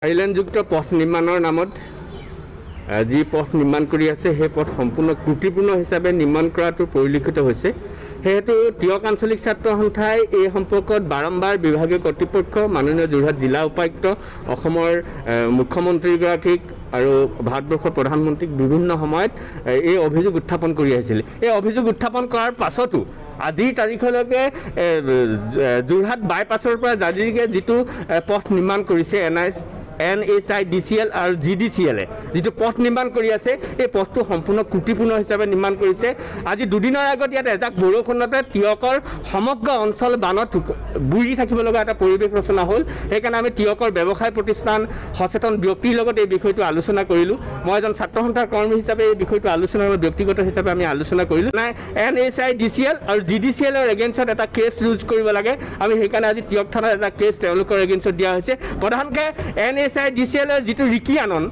আইলেণ্ডযুক্ত পথ নিৰ্মাণৰ নামত যি পথ নিৰ্মাণ কৰি আছে সেই পথ সম্পূৰ্ণ ত্ৰুটিপূৰ্ণ হিচাপে নিৰ্মাণ কৰাটো পৰিলক্ষিত হৈছে। সেহেতু টিয়ক আঞ্চলিক ছাত্ৰ সন্থাই এই সম্পৰ্কত বাৰম্বাৰ বিভাগীয় কৰ্তৃপক্ষ, মাননীয় যোৰহাট জিলা উপায়ুক্ত, অসমৰ মুখ্যমন্ত্ৰীগৰাকীক আৰু ভাৰতবৰ্ষৰ প্ৰধানমন্ত্ৰীক বিভিন্ন সময়ত এই অভিযোগ উত্থাপন কৰি আহিছিল। এই অভিযোগ উত্থাপন কৰাৰ পাছতো আজিৰ তাৰিখলৈকে যোৰহাট বাইপাছৰ পৰা জাজিৰিকে যিটো পথ নিৰ্মাণ কৰিছে NHIDCL আৰু GDCLে যিটো পথ নিৰ্মাণ কৰি আছে, এই পথটো সম্পূৰ্ণ ত্ৰুটিপূৰ্ণ হিচাপে নিৰ্মাণ কৰিছে। আজি দুদিনৰ আগত ইয়াত এজাক বৰষুণতে টিয়কৰ সমগ্ৰ অঞ্চল বানত বুৰি থাকিব লগা এটা পৰিৱেশ ৰচনা হ'ল। সেইকাৰণে আমি টিয়কৰ ব্যৱসায় প্ৰতিষ্ঠান, সচেতন ব্যক্তিৰ লগত এই বিষয়টো আলোচনা কৰিলোঁ। মই এজন ছাত্ৰ সন্থাৰ কৰ্মী হিচাপে এই বিষয়টো আলোচনা ব্যক্তিগত হিচাপে আমি আলোচনা কৰিলোঁ। নাই NHIDCL আৰু GDCLৰ এগেইনষ্টত এটা কেছ ৰুজ কৰিব লাগে। আমি সেইকাৰণে আজি টিয়ক থানাত এটা কেছ তেওঁলোকৰ এগেইনষ্টত দিয়া হৈছে। প্ৰধানকৈ NHIDCLৰ যিটো ৰিকি আনন্দ,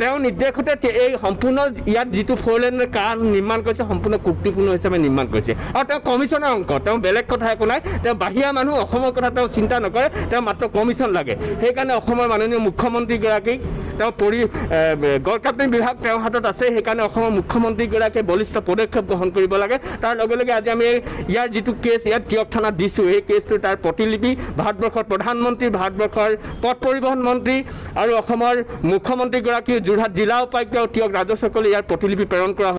তেওঁ নিৰ্দেশতে এই সম্পূৰ্ণ ইয়াত যিটো 4 লেনৰ কাম নিৰ্মাণ কৰিছে সম্পূৰ্ণ ত্ৰুটিপূৰ্ণ হিচাপে নিৰ্মাণ কৰিছে। আৰু তেওঁ কমিশ্যনৰ অংক, তেওঁ বেলেগ কথা একো নাই। তেওঁ বাহিৰা মানুহ, অসমৰ কথা তেওঁ চিন্তা নকৰে, তেওঁ মাত্ৰ কমিশ্যন লাগে। সেইকাৰণে অসমৰ মাননীয় মুখ্যমন্ত্ৰীগৰাকীক তেওঁ গড় কাপ্তানি বিভাগ তেওঁৰ হাতত আছে। সেইকাৰণে অসমৰ মুখ্যমন্ত্ৰীগৰাকীয়ে বলিষ্ঠ পদক্ষেপ গ্ৰহণ কৰিব লাগে। তাৰ লগে লগে আজি আমি ইয়াৰ যিটো কেছ ইয়াত টিয়ক থানাত দিছোঁ, এই কেছটো তাৰ প্ৰতিলিপি ভাৰতবৰ্ষৰ প্ৰধানমন্ত্ৰী, ভাৰতবৰ্ষৰ পথ পৰিবহণ মন্ত্ৰী আৰু অসমৰ মুখ্যমন্ত্ৰীগৰাকী, যোৰহাট জিলা উপায়ুক্ত, টিয়ক ৰাজহ সকলে ইয়াৰ প্ৰতিলিপি প্ৰেৰণ কৰা